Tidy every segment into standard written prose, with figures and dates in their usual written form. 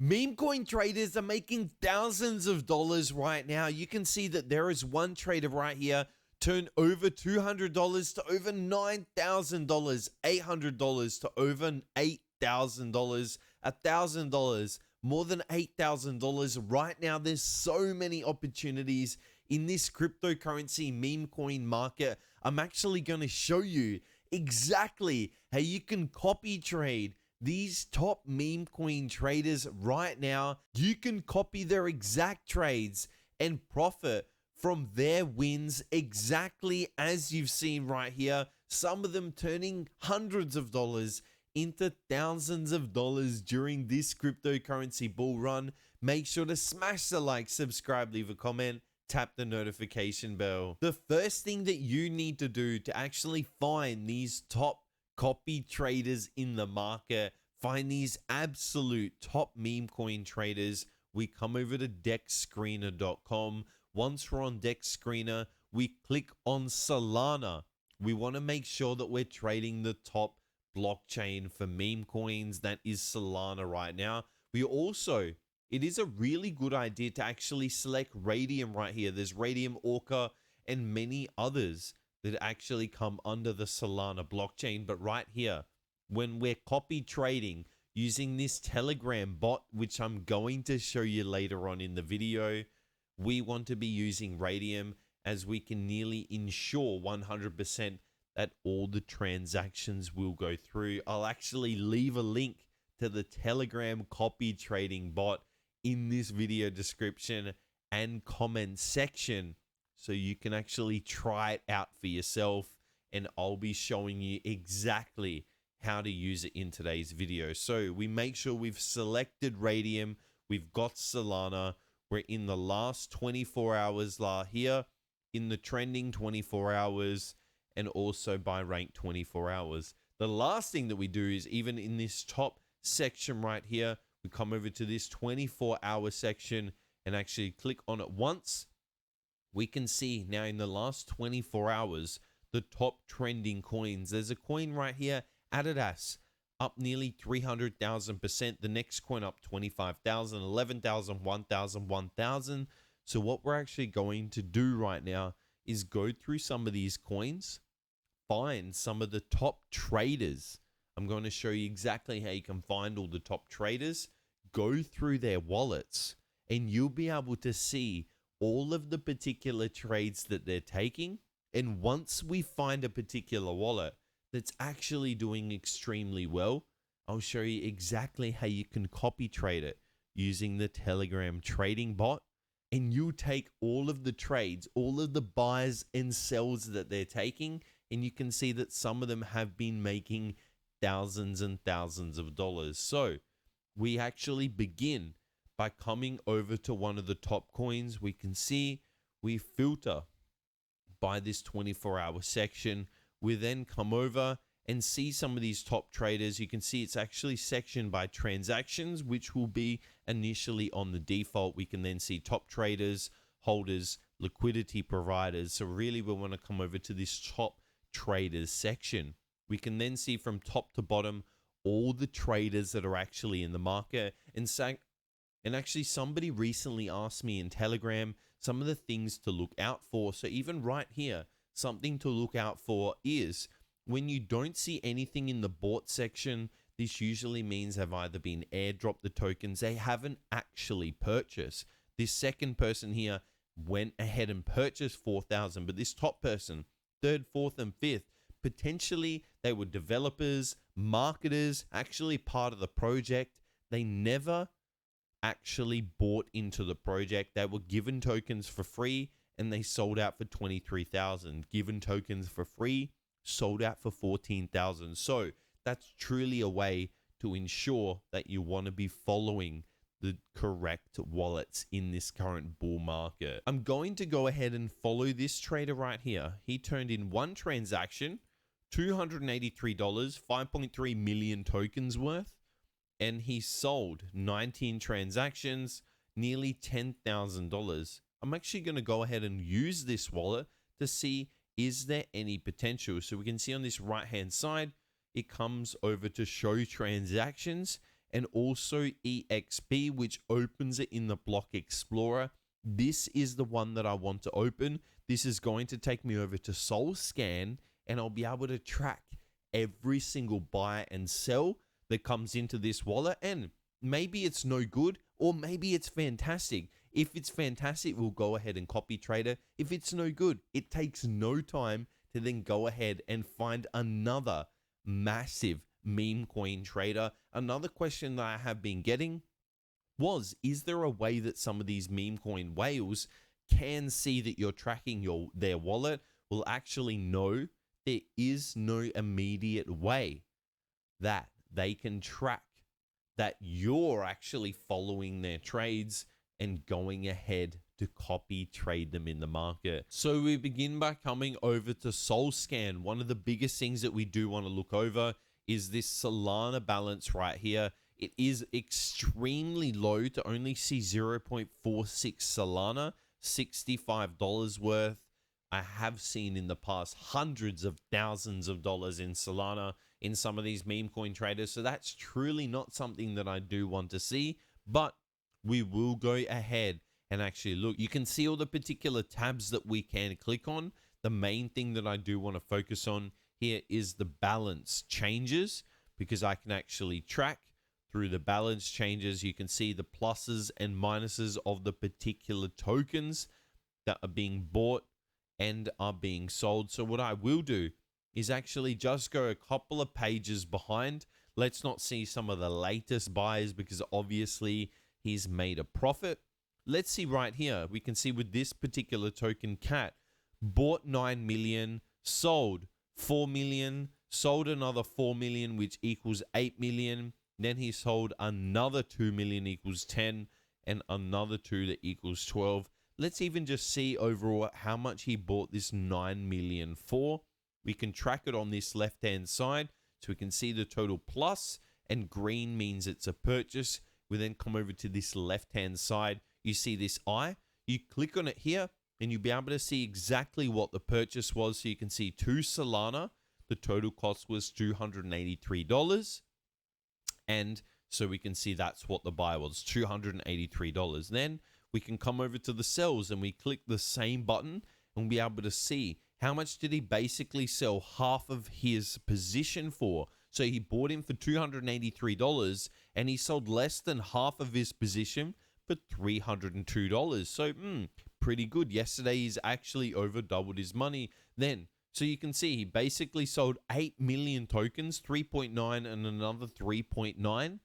Memecoin traders are making thousands of dollars right now. You can see that there is one trader right here turn over $200 to over $9,000, $800 to over $8,000, $1,000, more than $8,000 right now. There's so many opportunities in this cryptocurrency meme coin market. I'm actually going to show you exactly how you can copy trade these top meme coin traders right now. You can copy their exact trades and profit from their wins exactly as you've seen right here. Some of them turning hundreds of dollars into thousands of dollars during this cryptocurrency bull run. Make sure to smash the like, subscribe, leave a comment, tap the notification bell. The first thing that you need to do to actually find these top copy traders in the market, find these absolute top meme coin traders, we come over to dexscreener.com. Once we're on DexScreener, we click on Solana. We want to make sure that we're trading the top blockchain for meme coins. That is Solana right now. We also, it is a really good idea to actually select Radium right here. There's Radium, Orca, and many others that actually come under the Solana blockchain. But right here, when we're copy trading using this Telegram bot, which I'm going to show you later on in the video, we want to be using Radium, as we can nearly ensure 100% that all the transactions will go through. I'll actually leave a link to the Telegram copy trading bot in this video description and comment section, so you can actually try it out for yourself, and I'll be showing you exactly how to use it in today's video. So we make sure we've selected Radium, we've got Solana, we're in the last 24 hours here, in the trending 24 hours, and also by rank 24 hours. The last thing that we do is, even in this top section right here, we come over to this 24-hour section and actually click on it once. We can see now in the last 24 hours, the top trending coins. There's a coin right here, Adidas, up nearly 300,000%. The next coin up 25,000, 11,000, 1,000, 1,000. So what we're actually going to do right now is go through some of these coins, find some of the top traders. I'm going to show you exactly how you can find all the top traders, go through their wallets, and you'll be able to see all of the particular trades that they're taking. And once we find a particular wallet that's actually doing extremely well, I'll show you exactly how you can copy trade it using the Telegram trading bot. And you take all of the trades, all of the buys and sells that they're taking, and you can see that some of them have been making thousands and thousands of dollars. So we actually begin by coming over to one of the top coins. We can see we filter by this 24-hour section. We then come over and see some of these top traders. You can see it's actually sectioned by transactions, which will be initially on the default. We can then see top traders, holders, liquidity providers. So really we want to come over to this top traders section. We can then see from top to bottom all the traders that are actually in the market. And actually somebody recently asked me in Telegram some of the things to look out for. So even right here, something to look out for is when you don't see anything in the bought section. This usually means they've either been airdropped the tokens, they haven't actually purchased. This second person here went ahead and purchased 4,000, but this top person, third, fourth, and fifth, potentially they were developers, marketers, actually part of the project. They never actually bought into the project. They were given tokens for free and they sold out for 23,000. Given tokens for free, sold out for 14,000. So that's truly a way to ensure that you want to be following the correct wallets in this current bull market. I'm going to go ahead and follow this trader right here. He turned in one transaction, $283, 5.3 million tokens worth, and he sold 19 transactions, nearly $10,000. I'm actually going to go ahead and use this wallet to see, is there any potential? So we can see on this right hand side, it comes over to show transactions, and also EXP, which opens it in the block explorer. This is the one that I want to open. This is going to take me over to SolScan, and I'll be able to track every single buy and sell that comes into this wallet. And maybe it's no good, or maybe it's fantastic. If it's fantastic, we'll go ahead and copy trader. If it's no good, it takes no time to then go ahead and find another massive meme coin trader. Another question that I have been getting was, is there a way that some of these meme coin whales can see that you're tracking their wallet? Well, actually, no, there is no immediate way that they can track that you're actually following their trades and going ahead to copy trade them in the market. So we begin by coming over to SolScan. One of the biggest things that we do want to look over is this Solana balance right here. It is extremely low to only see 0.46 Solana, $65 worth. I have seen in the past hundreds of thousands of dollars in Solana in some of these meme coin traders. So that's truly not something that I do want to see, but we will go ahead and actually look. You can see all the particular tabs that we can click on. The main thing that I do want to focus on here is the balance changes, because I can actually track through the balance changes. You can see the pluses and minuses of the particular tokens that are being bought and are being sold. So what I will do is actually just go a couple of pages behind. Let's not see some of the latest buys, because obviously he's made a profit. Let's see right here. We can see with this particular token, Cat, bought 9 million, sold 4 million, sold another 4 million, which equals 8 million. Then he sold another 2 million equals 10, and another 2 that equals 12. Let's even just see overall how much he bought this 9 million for. We can track it on this left-hand side, so we can see the total plus, and green means it's a purchase. We then come over to this left-hand side. You see this eye. You click on it here, and you'll be able to see exactly what the purchase was. So you can see 2 Solana. The total cost was $283. And so we can see that's what the buy was, $283. Then we can come over to the sells, and we click the same button, and we'll be able to see how much did he basically sell half of his position for. So he bought him for $283, and he sold less than half of his position for $302. So pretty good. Yesterday he's actually over doubled his money. Then so you can see he basically sold 8 million tokens, 3.9 and another 3.9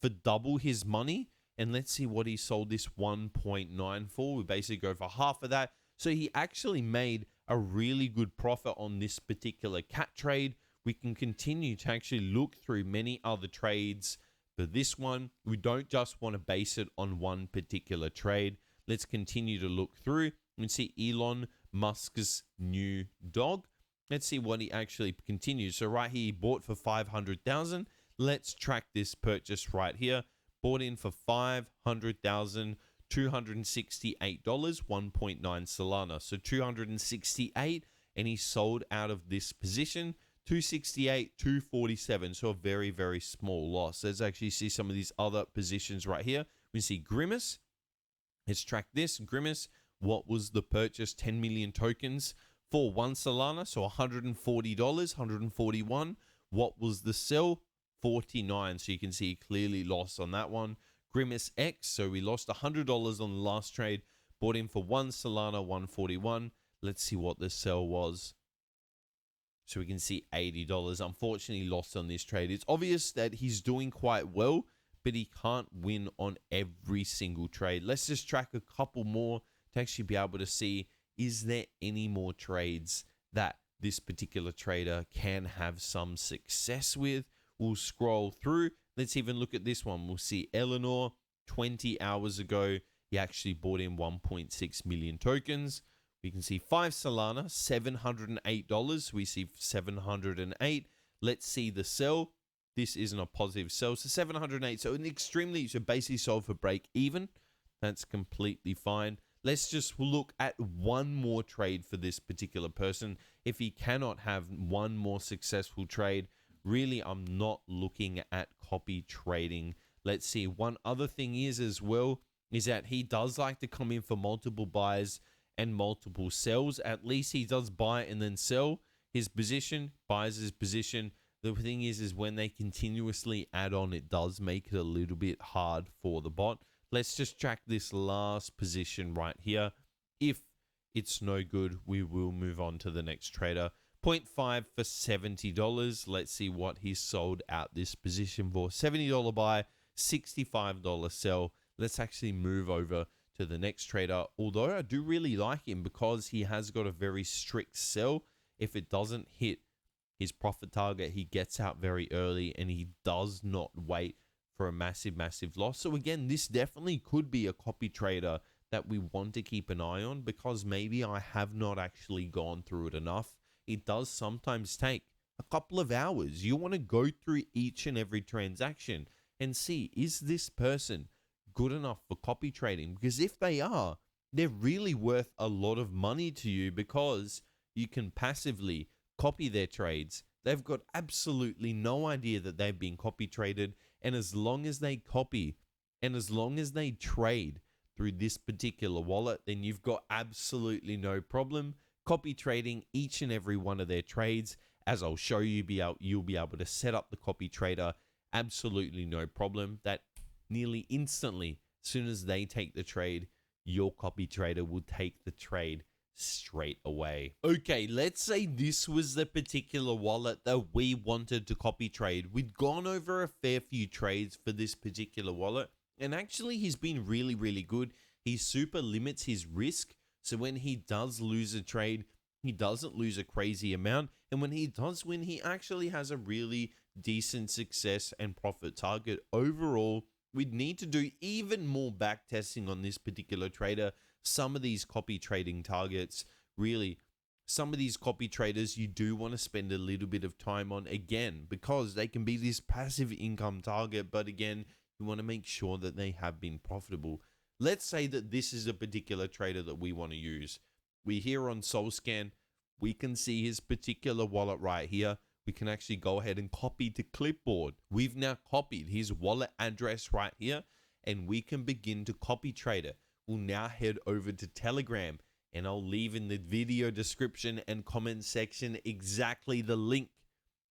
for double his money. And let's see what he sold this 1.9 for. We basically go for half of that. So he actually made a really good profit on this particular cat trade. We can continue to actually look through many other trades. For this one, we don't just want to base it on one particular trade. Let's continue to look through and see Elon Musk's new dog. Let's see what he actually continues. So right here, he bought for 500,000. Let's track this purchase right here. Bought in for 500,000, $268, 1.9 Solana. So 268, and he sold out of this position. 268, 247. So a very, very small loss. Let's actually see some of these other positions right here. We see Grimace. Let's track this. Grimace, what was the purchase? 10 million tokens for 1 Solana. So $140, 141. What was the sell? 49. So you can see he clearly lost on that one. Grimace X. So we lost $100 on the last trade. Bought in for 1 Solana, 141. Let's see what the sell was. So we can see $80. Unfortunately lost on this trade. It's obvious that he's doing quite well, but he can't win on every single trade. Let's just track a couple more to actually be able to see, is there any more trades that this particular trader can have some success with? We'll scroll through. Let's even look at this one. We'll see Eleanor, 20 hours ago, he actually bought in 1.6 million tokens. We can see 5 Solana, $708. We see 708. Let's see the sell. This isn't a positive sell. So 708. So an extremely, so basically sold for break even. That's completely fine. Let's just look at one more trade for this particular person. If he cannot have one more successful trade, really I'm not looking at copy trading. Let's see. One other thing is as well is that he does like to come in for multiple buys and multiple sells. At least he does buy and then sell his position, buys his position. The thing is when they continuously add on, it does make it a little bit hard for the bot. Let's just track this last position right here. If it's no good, we will move on to the next trader. 0.5 for $70. Let's see what he sold out this position for. $70 buy, $65 sell. Let's actually move over to the next trader. Although I do really like him because he has got a very strict sell. If it doesn't hit his profit target, he gets out very early and he does not wait for a massive loss. So again, this definitely could be a copy trader that we want to keep an eye on, because maybe I have not actually gone through it enough. It does sometimes take a couple of hours. You want to go through each and every transaction and see, is this person good enough for copy trading? Because if they are, they're really worth a lot of money to you, because you can passively copy their trades. They've got absolutely no idea that they've been copy traded. And as long as they copy and as long as they trade through this particular wallet, then you've got absolutely no problem copy trading each and every one of their trades. As I'll show you, you'll be able to set up the copy trader absolutely no problem. That nearly instantly, as soon as they take the trade, your copy trader will take the trade straight away. Okay, let's say this was the particular wallet that we wanted to copy trade. We'd gone over a fair few trades for this particular wallet, and actually he's been really good. He super limits his risk, so when he does lose a trade, he doesn't lose a crazy amount, and when he does win, he actually has a really decent success and profit target. Overall, we'd need to do even more back testing on this particular trader. Some of these copy trading targets, really, some of these copy traders you do want to spend a little bit of time on, again, because they can be this passive income target, but again, you want to make sure that they have been profitable. Let's say that this is a particular trader that we want to use. We're here on SolScan. We can see his particular wallet right here. We can actually go ahead and copy to clipboard. We've now copied his wallet address right here, and we can begin to copy trade it. We'll now head over to Telegram, and I'll leave in the video description and comment section exactly the link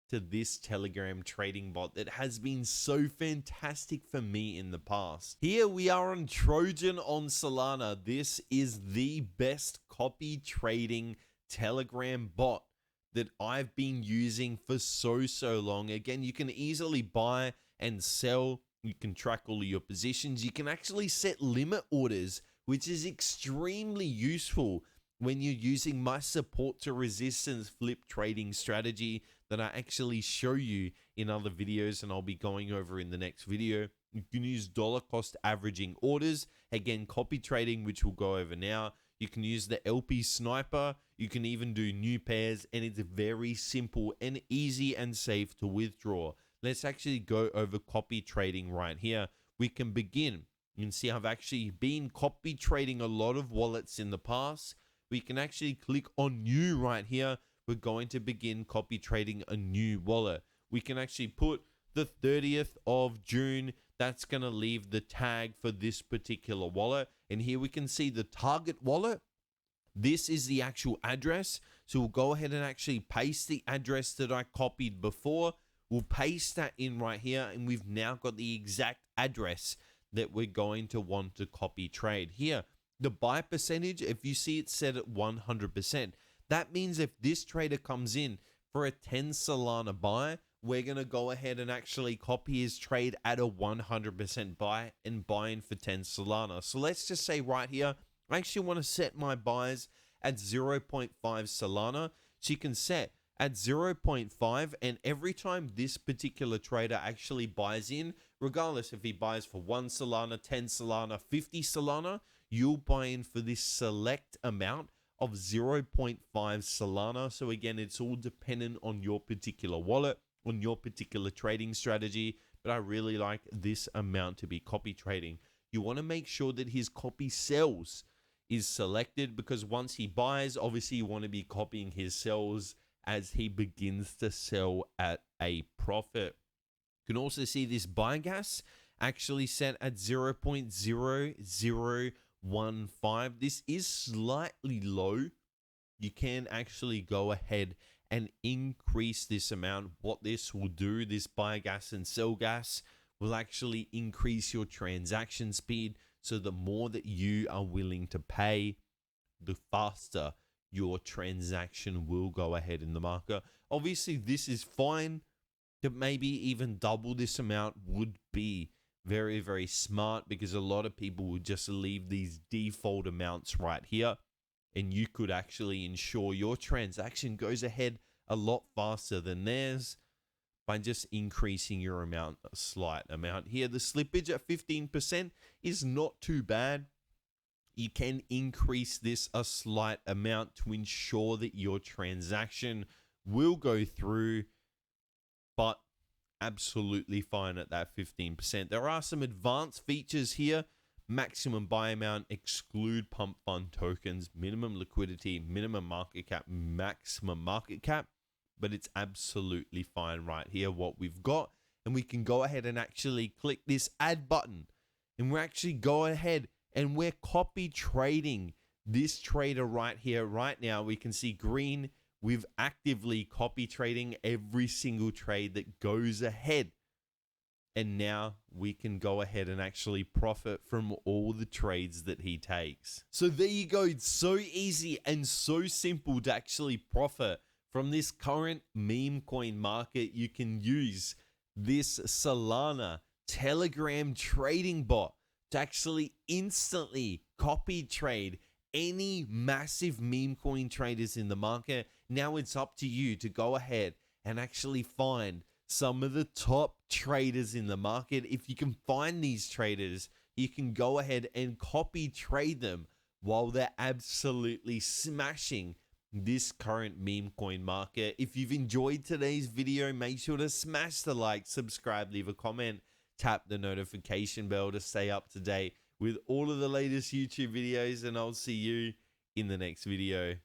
to this Telegram trading bot that has been so fantastic for me in the past. Here we are on Trojan on Solana. This is the best copy trading Telegram bot that I've been using for so long. Again, you can easily buy and sell. You can track all of your positions. You can actually set limit orders, which is extremely useful when you're using my support to resistance flip trading strategy that I actually show you in other videos, and I'll be going over in the next video. You can use dollar cost averaging orders. Again, copy trading, which we'll go over now. You can use the LP sniper. You can even do new pairs, and it's very simple and easy and safe to withdraw. Let's actually go over copy trading right here. We can begin. You can see I've actually been copy trading a lot of wallets in the past. We can actually click on new right here. We're going to begin copy trading a new wallet. We can actually put the 30th of June. That's going to leave the tag for this particular wallet. And here we can see the target wallet. This is the actual address. So we'll go ahead and actually paste the address that I copied before. We'll paste that in right here, and we've now got the exact address that we're going to want to copy trade. Here, the buy percentage, if you see it set at 100%, that means if this trader comes in for a 10 Solana buy, we're going to go ahead and actually copy his trade at a 100% buy and buy in for 10 Solana. So let's just say right here, I actually want to set my buys at 0.5 Solana. So you can set at 0.5, and every time this particular trader actually buys in, regardless if he buys for 1 Solana, 10 Solana, 50 Solana, you'll buy in for this select amount of 0.5 Solana. So again, it's all dependent on your particular wallet, on your particular trading strategy, but I really like this amount to be copy trading. You want to make sure that his copy sells is selected, because once he buys, obviously you want to be copying his sells as he begins to sell at a profit. You can also see this buy gas actually set at 0.0015. This is slightly low. You can actually go ahead and increase this amount. What this will do, this buy gas and sell gas, will actually increase your transaction speed. So the more that you are willing to pay, the faster your transaction will go ahead in the market. Obviously, this is fine. That maybe even double this amount would be very, very smart, because a lot of people would just leave these default amounts right here, and you could actually ensure your transaction goes ahead a lot faster than theirs by just increasing your amount, a slight amount here. The slippage at 15% is not too bad. You can increase this a slight amount to ensure that your transaction will go through, but absolutely fine at that 15%. There are some advanced features here. Maximum buy amount, exclude pump fund tokens, minimum liquidity, minimum market cap, maximum market cap. But it's absolutely fine right here what we've got. And we can go ahead and actually click this add button. And we're actually go ahead and we're copy trading this trader right here. Right now, we can see green. We've actively copy trading every single trade that goes ahead. And now we can go ahead and actually profit from all the trades that he takes. So there you go. It's so easy and so simple to actually profit from this current meme coin market. You can use this Solana Telegram trading bot to actually instantly copy trade any massive meme coin traders in the market. Now it's up to you to go ahead and actually find some of the top traders in the market. If you can find these traders, you can go ahead and copy trade them while they're absolutely smashing this current meme coin market. If you've enjoyed today's video, make sure to smash the like, subscribe, leave a comment, tap the notification bell to stay up to date with all of the latest YouTube videos, and I'll see you in the next video.